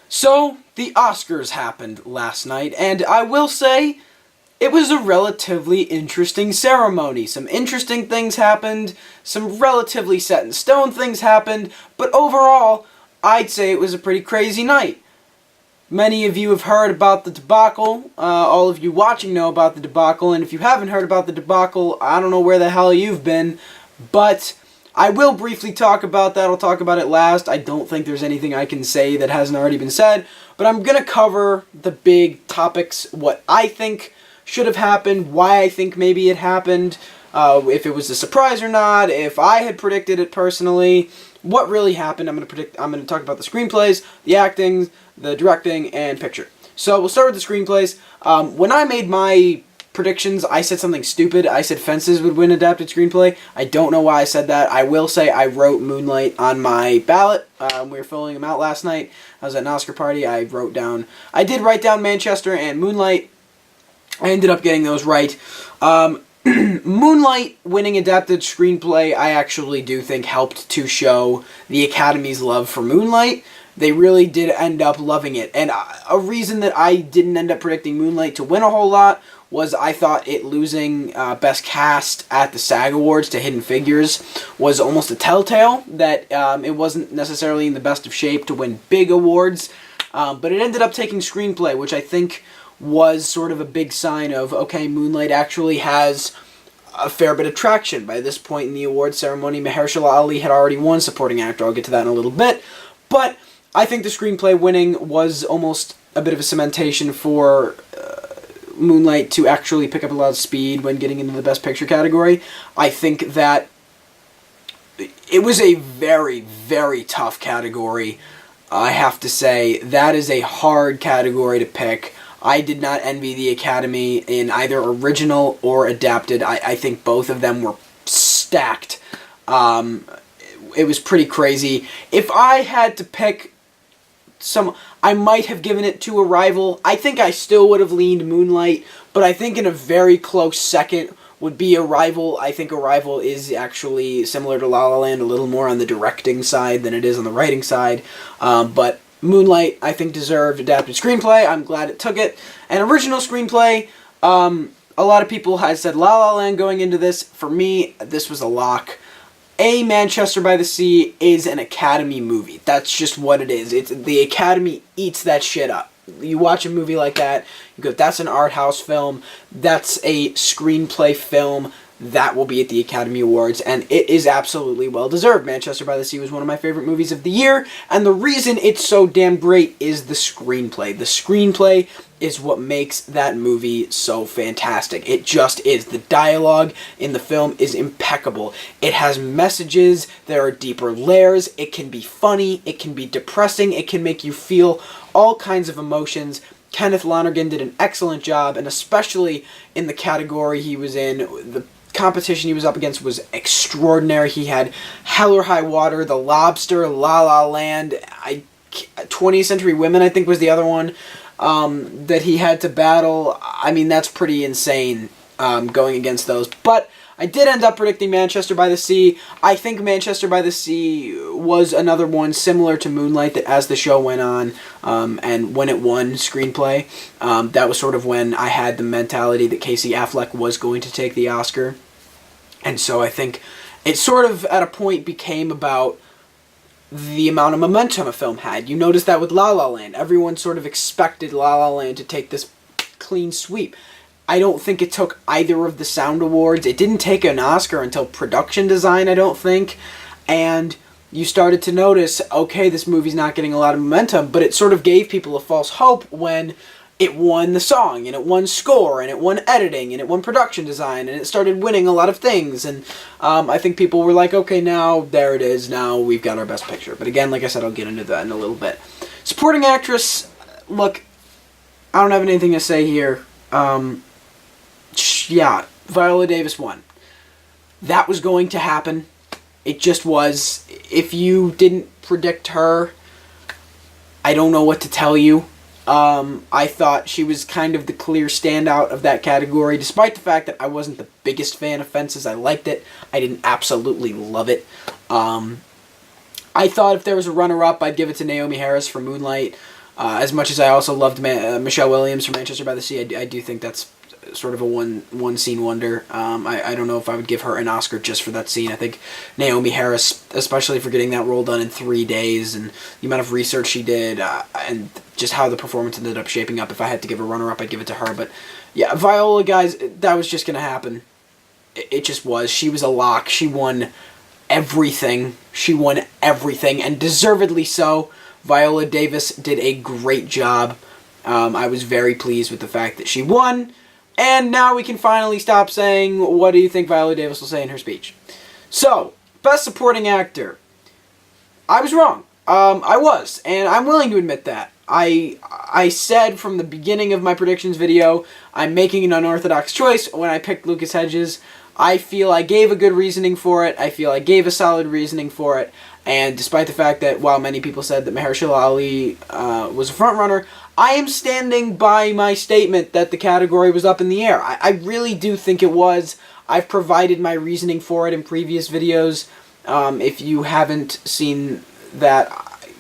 So, the Oscars happened last night, and I will say, it was a relatively interesting ceremony. Some interesting things happened, some relatively set in stone things happened, but overall, I'd say it was a pretty crazy night. Many of you have heard about the debacle. All of you watching know about the debacle, and if you haven't heard about the debacle, I don't know where the hell you've been, but I will briefly talk about that. I'll talk about it last. I don't think there's anything I can say that hasn't already been said, but I'm going to cover the big topics, what I think should have happened, why I think maybe it happened, if it was a surprise or not, if I had predicted it personally, what really happened. I'm going to talk about the screenplays, the acting, the directing, and picture. So we'll start with the screenplays. When I made my predictions, I said something stupid. I said Fences would win adapted screenplay. I don't know why I said that. I will say I wrote Moonlight on my ballot. We were filling them out last night. I was at an Oscar party. I did write down Manchester and Moonlight. I ended up getting those right. Moonlight winning adapted screenplay, I actually do think helped to show the Academy's love for Moonlight. They really did end up loving it. And a reason that I didn't end up predicting Moonlight to win a whole lot was I thought it losing Best Cast at the SAG Awards to Hidden Figures was almost a telltale that it wasn't necessarily in the best of shape to win big awards. But it ended up taking screenplay, which I think was sort of a big sign of, okay, Moonlight actually has a fair bit of traction. By this point in the award ceremony, Mahershala Ali had already won supporting actor. I'll get to that in a little bit. But I think the screenplay winning was almost a bit of a cementation for Moonlight to actually pick up a lot of speed when getting into the Best Picture category. I think that it was a very, very tough category. I have to say, that is a hard category to pick. I did not envy the Academy in either original or adapted. I think both of them were stacked. It was pretty crazy. If I had to pick I might have given it to Arrival. I think I still would have leaned Moonlight, but I think in a very close second would be Arrival. I think Arrival is actually similar to La La Land, a little more on the directing side than it is on the writing side. But Moonlight, I think, deserved adapted screenplay. I'm glad it took it. And original screenplay, a lot of people had said La La Land going into this. For me, this was a lock. Manchester by the Sea is an Academy movie. That's just what it is. The Academy eats that shit up. You watch a movie like that, you go, that's an art house film, that's a screenplay film, that will be at the Academy Awards, and it is absolutely well-deserved. Manchester by the Sea was one of my favorite movies of the year, and the reason it's so damn great is the screenplay. The screenplay is what makes that movie so fantastic. It just is. The dialogue in the film is impeccable. It has messages, there are deeper layers, it can be funny, it can be depressing, it can make you feel all kinds of emotions. Kenneth Lonergan did an excellent job, and especially in the category he was in, the competition he was up against was extraordinary. He had Hell or High Water, The Lobster, La La Land, 20th Century Women, I think, was the other one that he had to battle. I mean, that's pretty insane going against those. But I did end up predicting Manchester by the Sea. I think Manchester by the Sea was another one similar to Moonlight that as the show went on and when it won screenplay, that was sort of when I had the mentality that Casey Affleck was going to take the Oscar. And so I think it sort of at a point became about the amount of momentum a film had. You notice that with La La Land. Everyone sort of expected La La Land to take this clean sweep. I don't think it took either of the Sound Awards. It didn't take an Oscar until production design, I don't think. And you started to notice, okay, this movie's not getting a lot of momentum, but it sort of gave people a false hope when it won the song, and it won score, and it won editing, and it won production design, and it started winning a lot of things. And I think people were like, okay, now, there it is, now we've got our Best Picture. But again, like I said, I'll get into that in a little bit. Supporting actress, look, I don't have anything to say here. Yeah, Viola Davis won. That was going to happen. It just was. If you didn't predict her, I don't know what to tell you. I thought she was kind of the clear standout of that category, despite the fact that I wasn't the biggest fan of Fences. I liked it. I didn't absolutely love it. I thought if there was a runner-up, I'd give it to Naomi Harris for Moonlight. As much as I also loved Michelle Williams from Manchester by the Sea, I do think that's sort of a one scene wonder. I don't know if I would give her an Oscar just for that scene. I think Naomi Harris, especially for getting that role done in 3 days, and the amount of research she did, and just how the performance ended up shaping up. If I had to give a runner-up, I'd give it to her. But yeah, Viola, guys, that was just going to happen. It just was. She was a lock. She won everything. She won everything, and deservedly so. Viola Davis did a great job. I was very pleased with the fact that she won. And now we can finally stop saying, what do you think Viola Davis will say in her speech? So, Best Supporting Actor. I was wrong. I was, and I'm willing to admit that. I said from the beginning of my predictions video, I'm making an unorthodox choice when I picked Lucas Hedges. I feel I gave a good reasoning for it. I feel I gave a solid reasoning for it. And despite the fact that while many people said that Mahershala Ali was a frontrunner, I am standing by my statement that the category was up in the air. I really do think it was. I've provided my reasoning for it in previous videos. If you haven't seen that,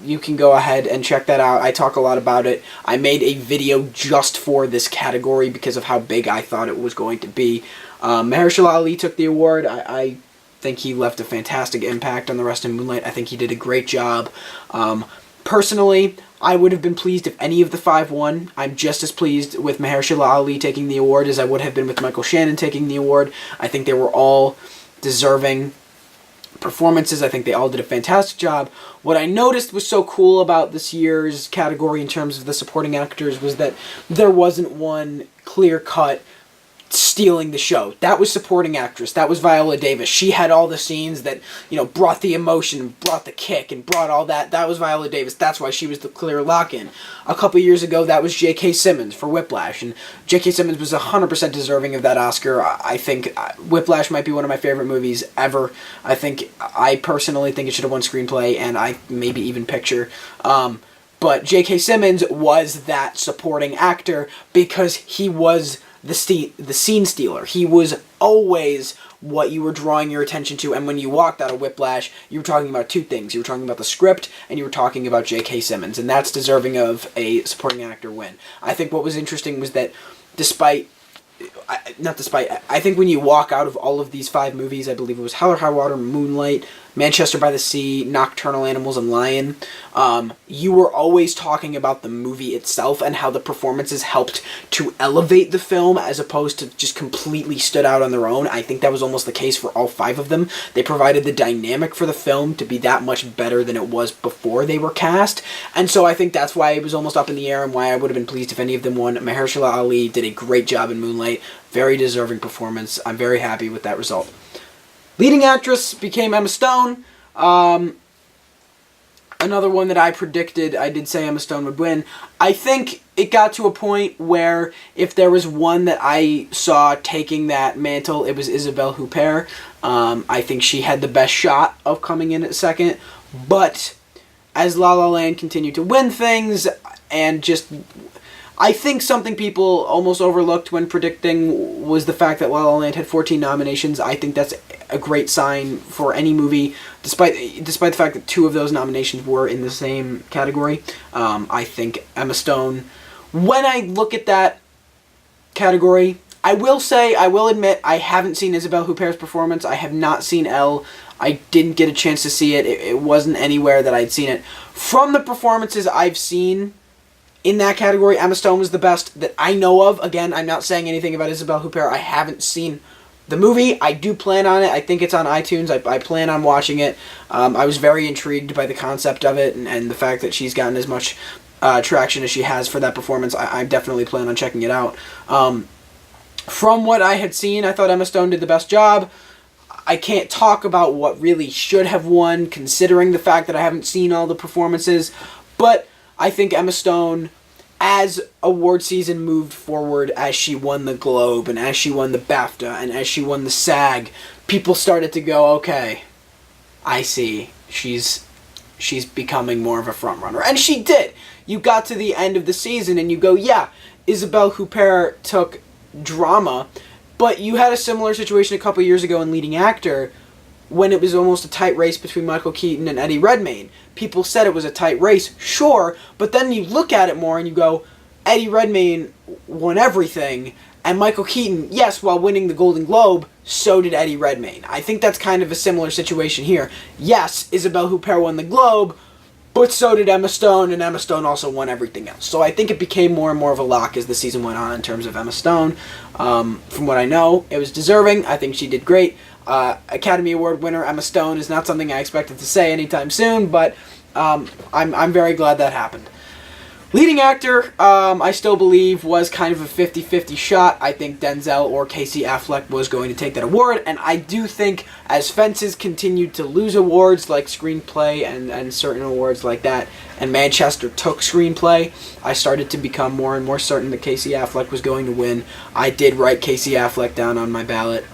you can go ahead and check that out. I talk a lot about it. I made a video just for this category because of how big I thought it was going to be. Mahershala Ali took the award. I think he left a fantastic impact on the rest of Moonlight. I think he did a great job. Personally, I would have been pleased if any of the 5 won. I'm just as pleased with Mahershala Ali taking the award as I would have been with Michael Shannon taking the award. I think they were all deserving performances. I think they all did a fantastic job. What I noticed was so cool about this year's category in terms of the supporting actors was that there wasn't one clear-cut stealing the show. That was supporting actress. That was Viola Davis. She had all the scenes that, brought the emotion, brought the kick, and brought all that. That was Viola Davis. That's why she was the clear lock-in. A couple years ago, that was J.K. Simmons for Whiplash, and J.K. Simmons was 100% deserving of that Oscar. I think Whiplash might be one of my favorite movies ever. I personally think it should have won screenplay, and maybe even picture. But J.K. Simmons was that supporting actor because he was the scene stealer. He was always what you were drawing your attention to, and when you walked out of Whiplash, you were talking about 2 things. You were talking about the script, and you were talking about J.K. Simmons, and that's deserving of a supporting actor win. I think what was interesting was that I think when you walk out of all of these 5 movies, I believe it was Hell or High Water, Moonlight, Manchester by the Sea, Nocturnal Animals, and Lion, you were always talking about the movie itself and how the performances helped to elevate the film as opposed to just completely stood out on their own. I think that was almost the case for all 5 of them. They provided the dynamic for the film to be that much better than it was before they were cast, and so I think that's why it was almost up in the air and why I would have been pleased if any of them won. Mahershala Ali did a great job in Moonlight. Very deserving performance. I'm very happy with that result. Leading actress became Emma Stone. Another one that I predicted, I did say Emma Stone would win. I think it got to a point where if there was one that I saw taking that mantle, it was Isabelle Huppert. I think she had the best shot of coming in at second. But as La La Land continued to win things and just... I think something people almost overlooked when predicting was the fact that La La Land had 14 nominations. I think that's a great sign for any movie, despite the fact that 2 of those nominations were in the same category. I think Emma Stone, when I look at that category, I will admit, I haven't seen Isabelle Huppert's performance. I have not seen Elle. I didn't get a chance to see it. It wasn't anywhere that I'd seen it. From the performances I've seen in that category, Emma Stone was the best that I know of. Again, I'm not saying anything about Isabelle Huppert. I haven't seen the movie. I do plan on it. I think it's on iTunes. I plan on watching it. I was very intrigued by the concept of it and the fact that she's gotten as much traction as she has for that performance. I definitely plan on checking it out. From what I had seen, I thought Emma Stone did the best job. I can't talk about what really should have won, considering the fact that I haven't seen all the performances, but I think Emma Stone, as award season moved forward, as she won the Globe, and as she won the BAFTA, and as she won the SAG, people started to go, okay, I see, she's becoming more of a frontrunner. And she did. You got to the end of the season, and you go, yeah, Isabelle Huppert took drama, but you had a similar situation a couple years ago in leading actor, when it was almost a tight race between Michael Keaton and Eddie Redmayne. People said it was a tight race, sure, but then you look at it more and you go, Eddie Redmayne won everything, and Michael Keaton, yes, while winning the Golden Globe, so did Eddie Redmayne. I think that's kind of a similar situation here. Yes, Isabelle Huppert won the Globe, but so did Emma Stone, and Emma Stone also won everything else. So I think it became more and more of a lock as the season went on in terms of Emma Stone. From what I know, it was deserving. I think she did great. Academy Award winner Emma Stone is not something I expected to say anytime soon, but I'm very glad that happened. Leading actor, I still believe, was kind of a 50-50 shot. I think Denzel or Casey Affleck was going to take that award, and I do think as Fences continued to lose awards like Screenplay and certain awards like that, and Manchester took Screenplay, I started to become more and more certain that Casey Affleck was going to win. I did write Casey Affleck down on my ballot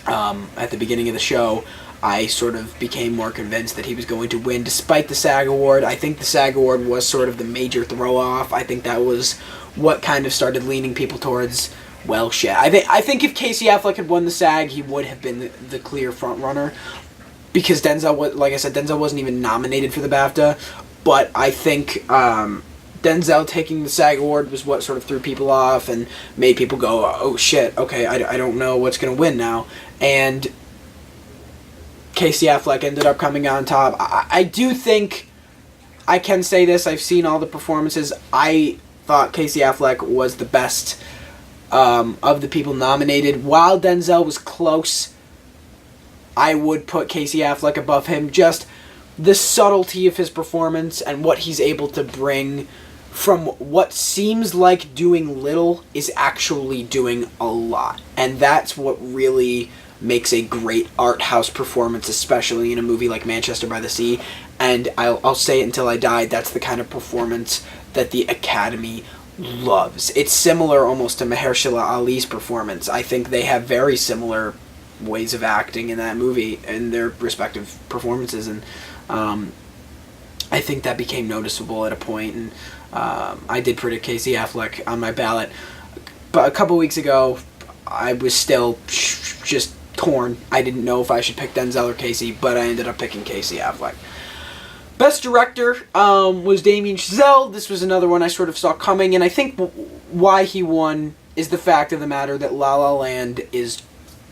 at the beginning of the show. I sort of became more convinced that he was going to win, despite the SAG Award. I think the SAG Award was sort of the major throw-off. I think that was what kind of started leaning people towards, well, shit. I think if Casey Affleck had won the SAG, he would have been the clear front-runner, because Denzel, like I said, Denzel wasn't even nominated for the BAFTA, but I think Denzel taking the SAG Award was what sort of threw people off and made people go, oh, shit, okay, I don't know what's going to win now, and Casey Affleck ended up coming on top. I do think I can say this. I've seen all the performances. I thought Casey Affleck was the best of the people nominated. While Denzel was close, I would put Casey Affleck above him. Just the subtlety of his performance and what he's able to bring from what seems like doing little is actually doing a lot. And that's what really makes a great art house performance, especially in a movie like Manchester by the Sea. And I'll say it until I die, that's the kind of performance that the Academy loves. It's similar almost to Mahershala Ali's performance. I think they have very similar ways of acting in that movie in their respective performances, and I think that became noticeable at a point, and I did predict Casey Affleck on my ballot. But a couple weeks ago, I was still just torn. I didn't know if I should pick Denzel or Casey, but I ended up picking Casey Affleck. Best Director was Damien Chazelle. This was another one I sort of saw coming, and I think why he won is the fact of the matter that La La Land is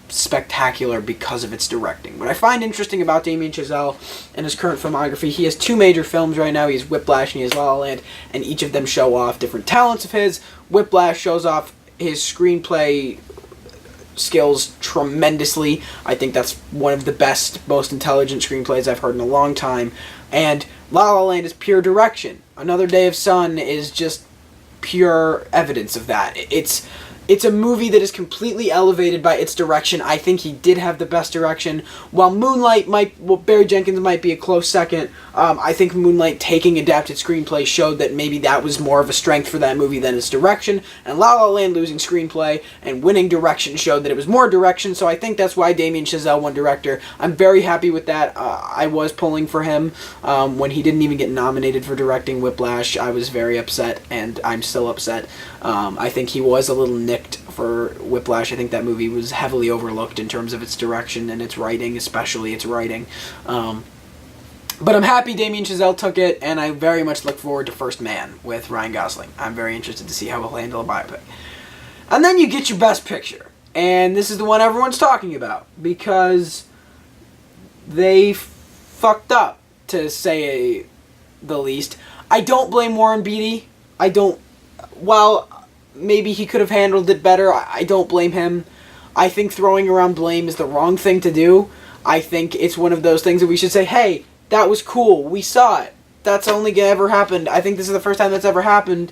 spectacular because of its directing. What I find interesting about Damien Chazelle and his current filmography, he has two major films right now. He has Whiplash and he has La La Land, and each of them show off different talents of his. Whiplash shows off his screenplay skills tremendously. I think that's one of the best, most intelligent screenplays I've heard in a long time. And La La Land is pure direction. Another Day of Sun is just pure evidence of that. It's a movie that is completely elevated by its direction. I think he did have the best direction. While Moonlight Barry Jenkins might be a close second, I think Moonlight taking adapted screenplay showed that maybe that was more of a strength for that movie than its direction. And La La Land losing screenplay and winning direction showed that it was more direction, so I think that's why Damien Chazelle won director. I'm very happy with that. I was pulling for him when he didn't even get nominated for directing Whiplash. I was very upset, and I'm still upset. I think he was a little nicked for Whiplash. I think that movie was heavily overlooked in terms of its direction and its writing, especially its writing. But I'm happy Damien Chazelle took it, and I very much look forward to First Man with Ryan Gosling. I'm very interested to see how he'll handle a biopic. And then you get your Best Picture. And this is the one everyone's talking about, because they fucked up, to say the least. I don't blame Warren Beatty. While maybe he could have handled it better, I don't blame him. I think throwing around blame is the wrong thing to do. I think it's one of those things that we should say, hey, that was cool, we saw it. That's only ever happened. I think this is the first time that's ever happened.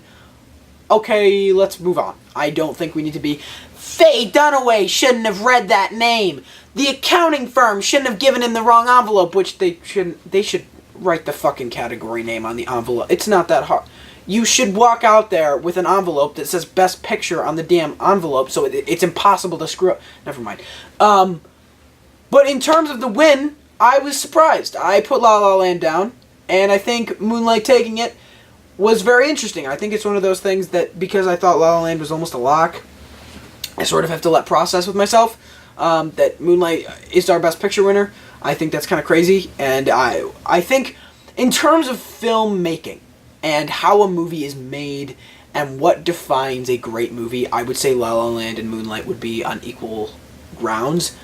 Okay, let's move on. I don't think we need to be, Faye Dunaway shouldn't have read that name. The accounting firm shouldn't have given him the wrong envelope, which they shouldn't. They should write the fucking category name on the envelope. It's not that hard. You should walk out there with an envelope that says Best Picture on the damn envelope, so it's impossible to screw up. Never mind. But in terms of the win, I was surprised. I put La La Land down, and I think Moonlight taking it was very interesting. I think it's one of those things that, because I thought La La Land was almost a lock, I sort of have to let process with myself. that Moonlight is our Best Picture winner. I think that's kind of crazy, and I think in terms of filmmaking and how a movie is made and what defines a great movie, I would say La La Land and Moonlight would be on equal grounds.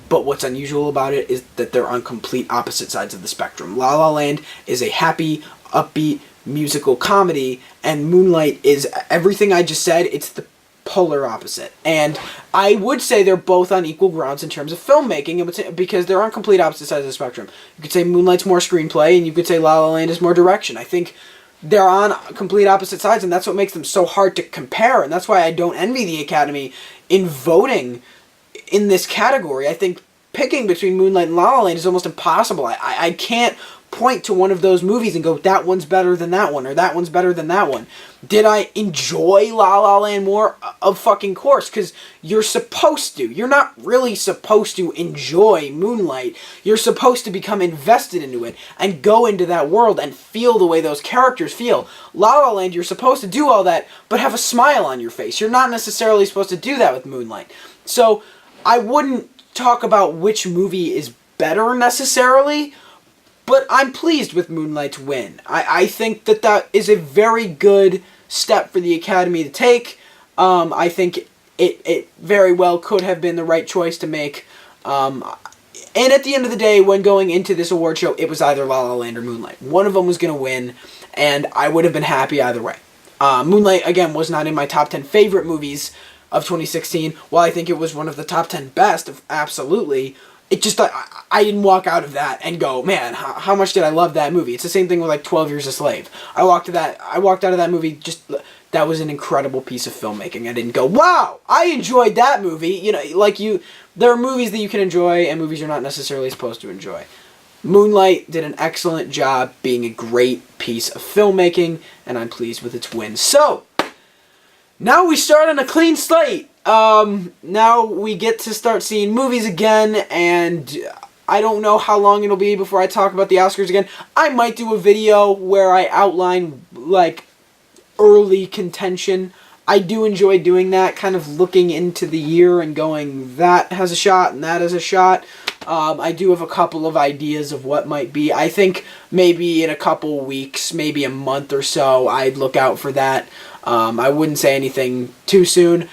But what's unusual about it is that they're on complete opposite sides of the spectrum. La La Land is a happy, upbeat musical comedy, and Moonlight is everything I just said. It's the polar opposite. And I would say they're both on equal grounds in terms of filmmaking, because they're on complete opposite sides of the spectrum. You could say Moonlight's more screenplay, and you could say La La Land is more direction. I think they're on complete opposite sides, and that's what makes them so hard to compare, and that's why I don't envy the Academy in voting in this category. I think picking between Moonlight and La La Land is almost impossible. I can't point to one of those movies and go, that one's better than that one, or that one's better than that one. Did I enjoy La La Land more? Of fucking course, because you're supposed to. You're not really supposed to enjoy Moonlight. You're supposed to become invested into it and go into that world and feel the way those characters feel. La La Land, you're supposed to do all that, but have a smile on your face. You're not necessarily supposed to do that with Moonlight. So I wouldn't talk about which movie is better necessarily, but I'm pleased with Moonlight's win. I think that is a very good step for the Academy to take. I think it very well could have been the right choice to make. And at the end of the day, when going into this award show, it was either La La Land or Moonlight. One of them was going to win, and I would have been happy either way. Moonlight, again, was not in my top 10 favorite movies of 2016. While I think it was one of the top 10 best, absolutely, it just, I didn't walk out of that and go, man, how much did I love that movie? It's the same thing with like 12 Years a Slave. I walked out of that movie, just, that was an incredible piece of filmmaking. I didn't go, wow, I enjoyed that movie. You know, like there are movies that you can enjoy and movies you're not necessarily supposed to enjoy. Moonlight did an excellent job being a great piece of filmmaking, and I'm pleased with its win. So, now we start on a clean slate. Now we get to start seeing movies again, and I don't know how long it'll be before I talk about the Oscars again. I might do a video where I outline, like, early contention. I do enjoy doing that, kind of looking into the year and going, that has a shot and that has a shot. I do have a couple of ideas of what might be. I think maybe in a couple weeks, maybe a month or so, I'd look out for that. I wouldn't say anything too soon.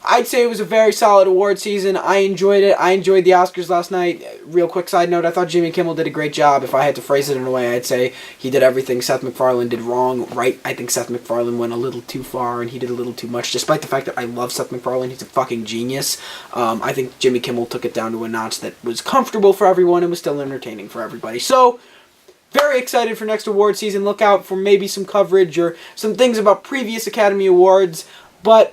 I'd say it was a very solid award season. I enjoyed it. I enjoyed the Oscars last night. Real quick side note, I thought Jimmy Kimmel did a great job. If I had to phrase it in a way, I'd say he did everything Seth MacFarlane did wrong, right. I think Seth MacFarlane went a little too far and he did a little too much, despite the fact that I love Seth MacFarlane. He's a fucking genius. I think Jimmy Kimmel took it down to a notch that was comfortable for everyone and was still entertaining for everybody. So, very excited for next award season. Look out for maybe some coverage or some things about previous Academy Awards. But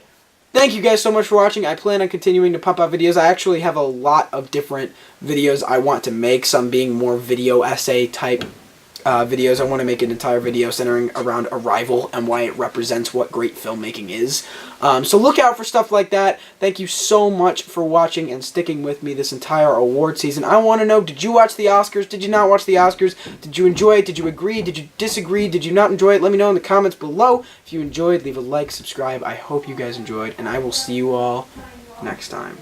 thank you guys so much for watching. I plan on continuing to pump out videos. I actually have a lot of different videos I want to make, some being more video essay type videos. I want to make an entire video centering around Arrival and why it represents what great filmmaking is. So look out for stuff like that. Thank you so much for watching and sticking with me this entire award season. I want to know, did you watch the Oscars? Did you not watch the Oscars? Did you enjoy it? Did you agree? Did you disagree? Did you not enjoy it? Let me know in the comments below. If you enjoyed, leave a like, subscribe. I hope you guys enjoyed, and I will see you all next time.